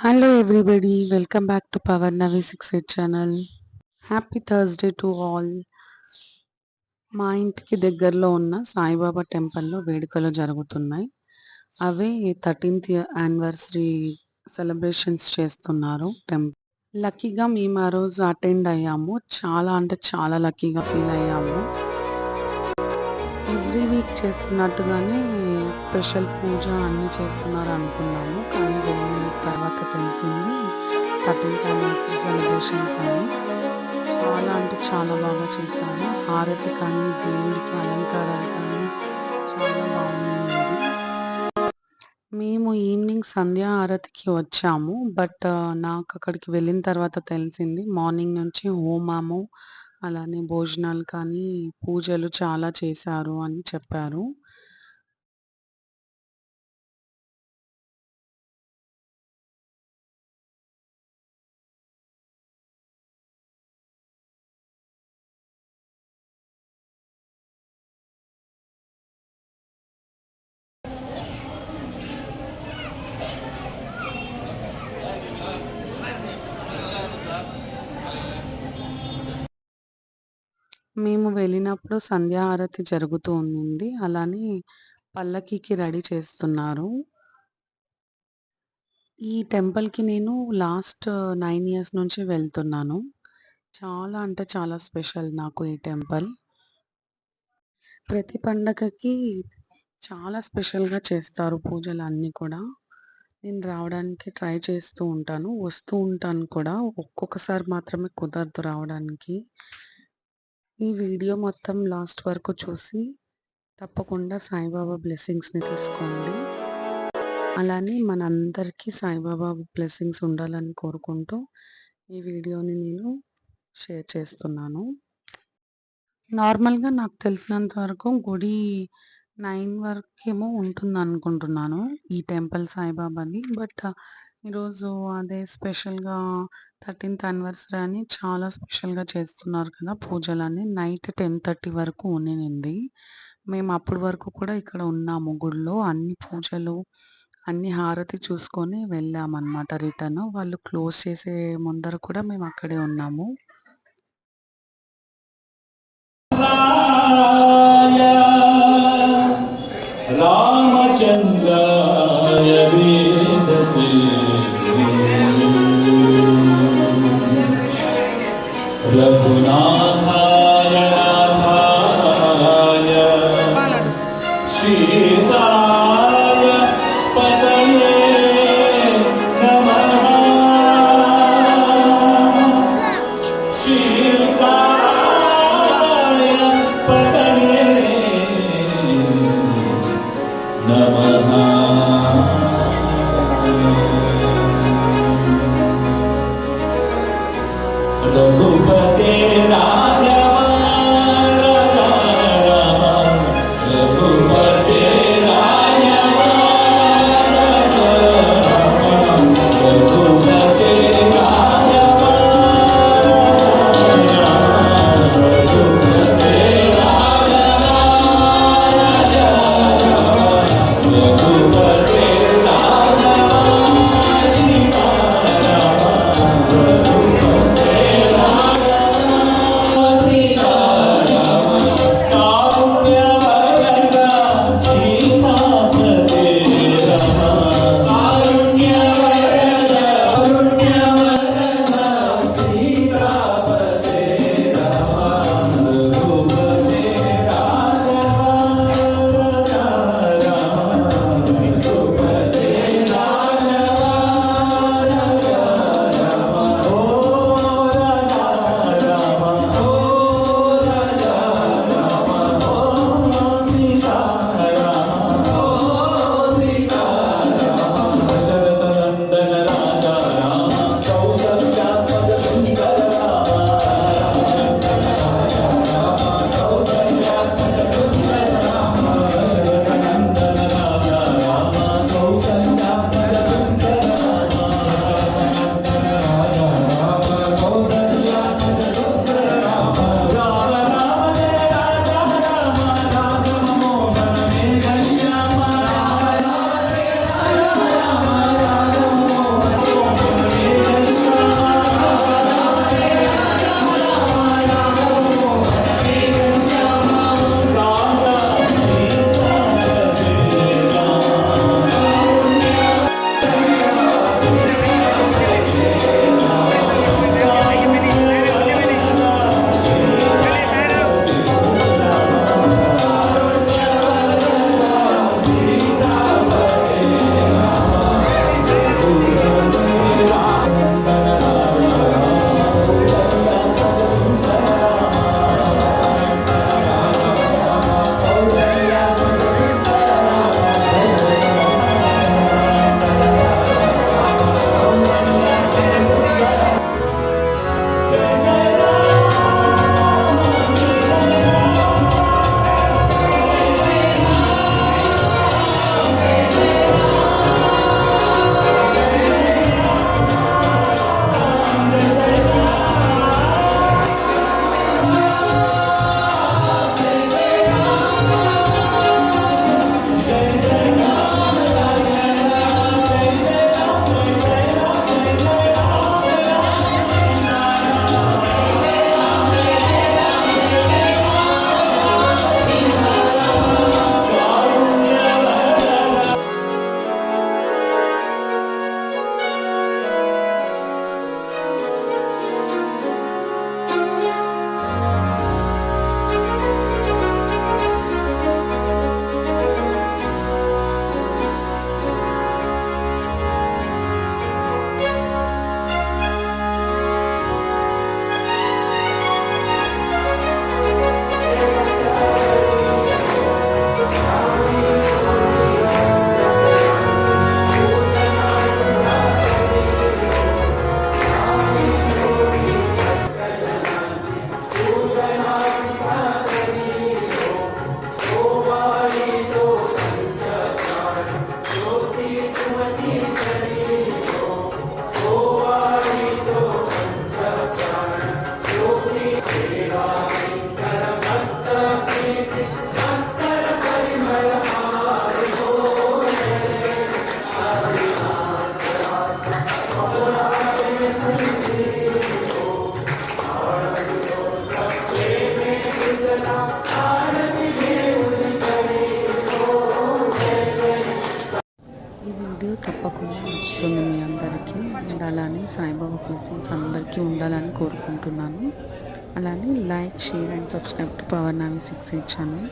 Hello everybody, welcome back to Power Navi 68 channel. Happy Thursday to all. మా ఇంటికి దగ్గరలో ఉన్న సాయిబాబా టెంపుల్‌లో వేడుకలు జరుగుతున్నాయి. అవే 13th యానివర్సరీ సెలబ్రేషన్స్ చేస్తున్నారు. లక్కీగా మేము ఆ రోజు అటెండ్ అయ్యాము. చాలా అంటే చాలా లక్కీగా ఫీల్ అయ్యాము. ఎవ్రీ వీక్ చేస్తున్నట్టుగానే స్పెషల్ పూజ అన్నీ చేస్తున్నారు అనుకున్నాము. కానీ వెళ్ళిన తర్వాత తెలిసింది 13th యానివర్సరీ సెలబ్రేషన్స్ అని. చాలా అంటే చాలా బాగా చేశారు. హారతి కానీ, దేవుడికి అలంకారాలు కానీ చాలా బాగుంది. మేము ఈవినింగ్ సంధ్యా హారతికి వచ్చాము. బట్ నాకు అక్కడికి వెళ్ళిన తర్వాత తెలిసింది మార్నింగ్ నుంచి హోమము, అలానే భోజనాలు కానీ, పూజలు చాలా చేశారు అని చెప్పారు. మేము వెళ్ళినప్పుడు సంధ్యాహారతి జరుగుతూ ఉండింది. అలానే పల్లకీకి రెడీ చేస్తున్నారు. ఈ టెంపుల్‌కి నేను లాస్ట్ 9 ఇయర్స్ నుంచి వెళ్తున్నాను. చాలా అంటే చాలా స్పెషల్ నాకు ఈ టెంపుల్. ప్రతి పండగకి చాలా స్పెషల్‌గా చేస్తారు పూజలన్నీ కూడా. నేను రావడానికి ట్రై చేస్తూ ఉంటాను. వస్తూ ఉంటాను కూడా. ఒక్కొక్కసారి మాత్రమే కుదరదు రావడానికి. ఈ వీడియో మొత్తం లాస్ట్ వరకు చూసి తప్పకుండా సాయిబాబా బ్లెస్సింగ్స్‌ని తీసుకోండి. అలానే మనందరికీ సాయిబాబా బ్లెస్సింగ్స్ ఉండాలని కోరుకుంటూ ఈ వీడియోని నేను షేర్ చేస్తున్నాను. నార్మల్‌గా నాకు తెలిసినంత వరకు గుడి 9 వరకేమో ఉంటుందనుకుంటున్నాను. ఈ టెంపుల్ సాయిబాబాది. బట్ ఈరోజు అదే స్పెషల్‌గా 13th యానివర్సరీ అని చాలా స్పెషల్‌గా చేస్తున్నారు కదా! పూజలన్నీ. నైట్ 10:30 వరకు ఉండినింది. మేము అప్పటి వరకు కూడా ఇక్కడ ఉన్నాము గుడిలో. అన్ని పూజలు, అన్ని హారతి చూసుకొని వెళ్ళామన్నమాట రిటర్న్. వాళ్ళు క్లోజ్ చేసే ముందర కూడా మేము అక్కడే ఉన్నాము. रामचन्द्राय वेदसे रघुनाथाय नाथाय सीताय पतये नमः सीताय पतये ఈ వీడియో తప్పకుండా నచ్చుతుంది మీ అందరికీ అండ్ అలానే సాయిబాబా బ్లెస్సింగ్స్ అందరికీ ఉండాలని కోరుకుంటున్నాను. అలానే like, share and subscribe to power నావి 68 ఛానల్.